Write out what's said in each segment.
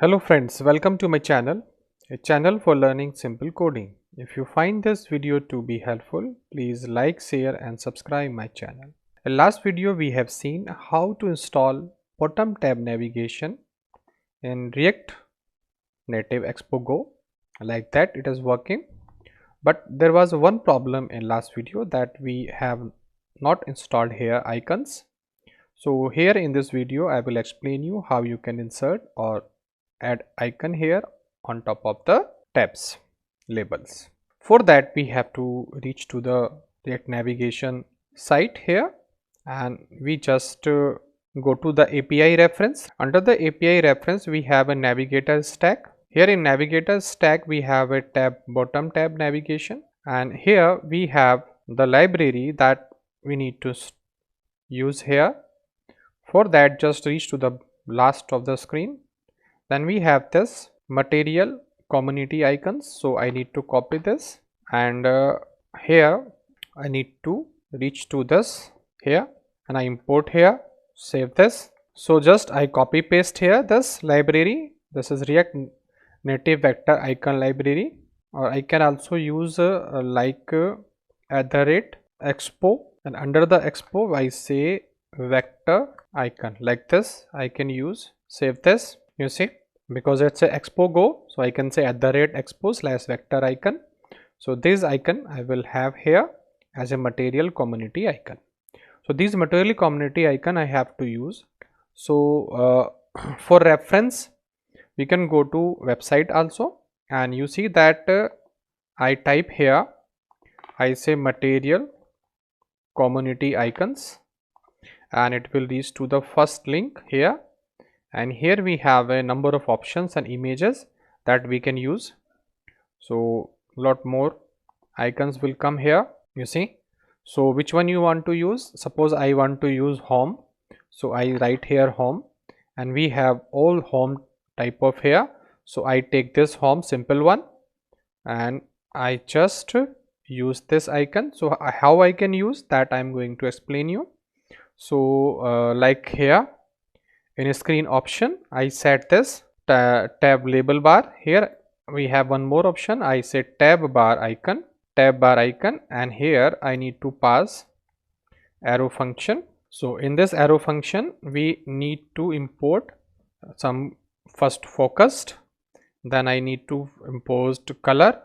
Hello friends, welcome to my channel, a channel for learning simple coding. If you find this video to be helpful, please like, share and subscribe my channel. In last video we have seen how to install bottom tab navigation in React Native Expo Go. Like that it is working, but there was one problem in last video that we have not installed here icons. So here in this video I will explain you how you can insert or add icon here on top of the tabs labels. For that we have to reach to the React navigation site here, and we just go to the API reference. Under the API reference we have a navigator stack. Here in navigator stack we have a tab bottom tab navigation, and here we have the library that we need to use here. For that, just reach to the last of the screen. Then we have this material community icons, so I need to copy this, and here I need to reach to this here, and I import here, save this. So just I copy paste here this library. This is React Native Vector Icon library, or I can also use @expo, and under the expo I say vector icon. Like this I can use, save this. You see, because it's a Expo Go, so I can say @expo/vector icon. So this icon I will have here as a material community icon. So these material community icon I have to use. So for reference we can go to website also, and you see that I type here, I say material community icons, and it will reach to the first link here, and here we have a number of options and images that we can use. So lot more icons will come here, you see. So which one you want to use? Suppose I want to use home, so I write here home, and we have all home type of here. So I take this home simple one, and I just use this icon. So how I can use that I am going to explain you. So like here in screen option I set this tab label bar. Here we have one more option, I say tab bar icon, and here I need to pass arrow function. So in this arrow function we need to import some first focused, then I need to impose color,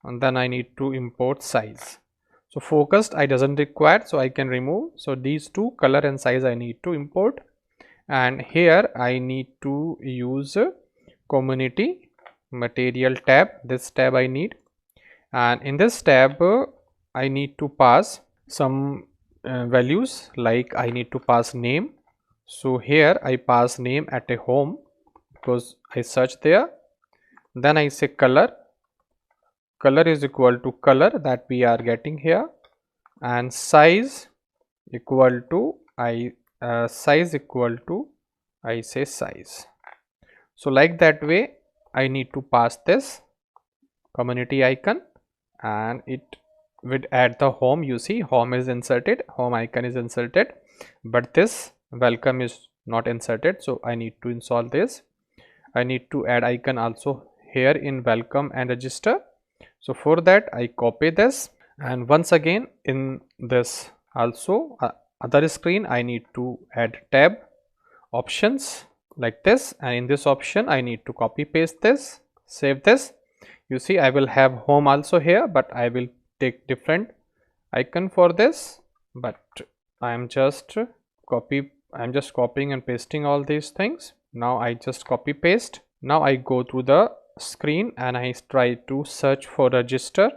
and then I need to import size. So focused I doesn't require, so I can remove. So these two, color and size, I need to import, and here I need to use community material tab. This tab I need, and in this tab I need to pass some values, like I need to pass name. So here I pass name at a home because I search there. Then I say color is equal to color that we are getting here, and size equal to I say size. So like that way I need to pass this community icon, and it would add the home. You see, home is inserted, home icon is inserted, but this welcome is not inserted. So I need to install this. I need to add icon also here in welcome and register. So for that I copy this, and once again in this also other screen I need to add tab options like this, and in this option I need to copy paste this, save this. You see, I will have home also here, but I will take different icon for this, but I am just copying and pasting all these things. Now I just copy paste. Now I go to the screen and I try to search for register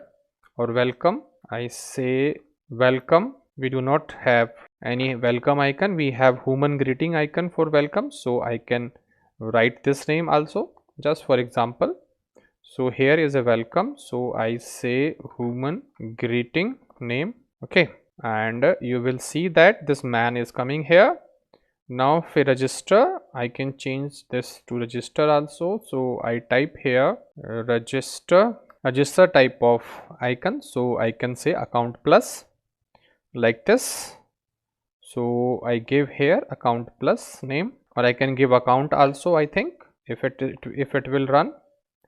or welcome. I say welcome. We do not have any welcome icon, we have human greeting icon for welcome, so I can write this name also just for example. So here is a welcome, so I say human greeting name. Okay, and you will see that this man is coming here. Now for register I can change this to register also. So I type here register type of icon, so I can say account plus, like this. So I give here account plus name, or I can give account also, I think. if it will run.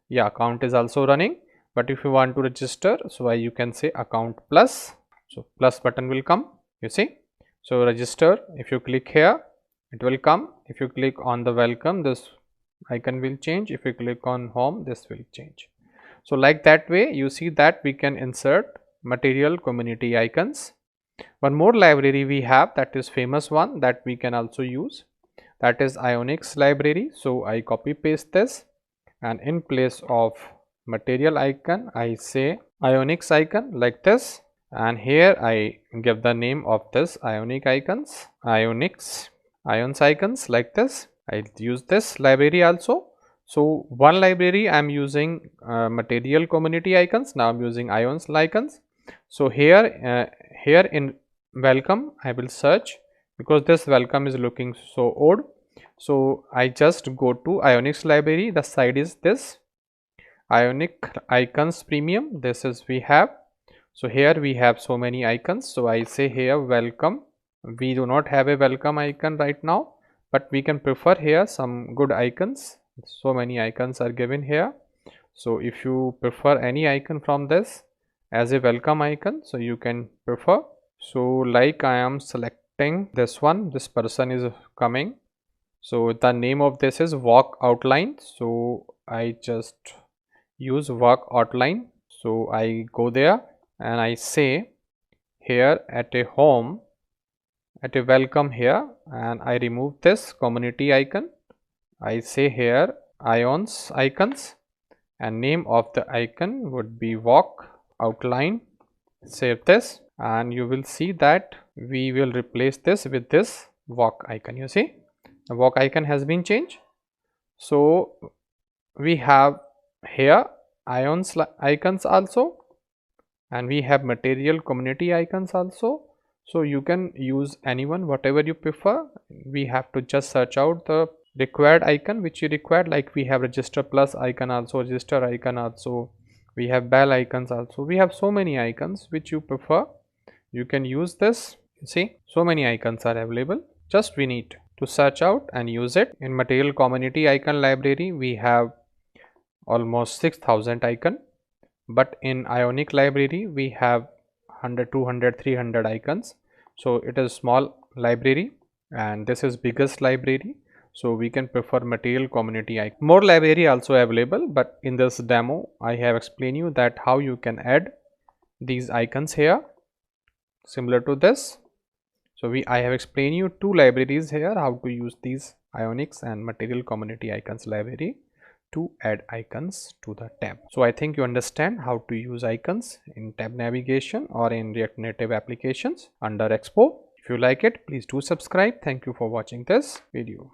Yeah, account is also running, but if you want to register, so you can say account plus. So plus button will come, you see. So register, if you click here, it will come. If you click on the welcome, this icon will change. If you click on home, this will change. So like that way, you see that we can insert material community icons. One more library we have, that is famous one that we can also use, that is Ionic's library. So I copy paste this, and in place of material icon I say Ionic's icon like this, and here I give the name of this Ionic icons, Ionic's ions icons like this. I use this library also. So one library I am using material community icons, now I am using ions icons. So here in welcome I will search, because this welcome is looking so odd. So I just go to Ionic's library, the side is this Ionic icons premium, this is we have. So here we have so many icons, so I say here welcome. We do not have a welcome icon right now, but we can prefer here some good icons. So many icons are given here. So if you prefer any icon from this as a welcome icon, so you can prefer. So like I am selecting this one, this person is coming. So the name of this is walk outline. So I just use walk outline. So I go there and I say here at a home, at a welcome here, and I remove this community icon. I say here ions icons, and name of the icon would be walk outline. Save this, and you will see that we will replace this with this walk icon. You see, the walk icon has been changed. So we have here ions icons also, and we have material community icons also. So you can use anyone, whatever you prefer. We have to just search out the required icon which you required, like we have register plus icon also, register icon also, we have bell icons also. We have so many icons which you prefer, you can use this. You see, so many icons are available, just we need to search out and use it. In material community icon library we have almost 6000 icon, but in Ionic library we have 100, 200, 300 icons. So it is small library and this is biggest library, so we can prefer material community icon. More library also available, but in this demo I have explained you that how you can add these icons here similar to this. So I have explained you two libraries here, how to use these Ionics and material community icons library to add icons to the tab. So I think you understand how to use icons in tab navigation or in React Native applications under Expo. If you like it, please do subscribe. Thank you for watching this video.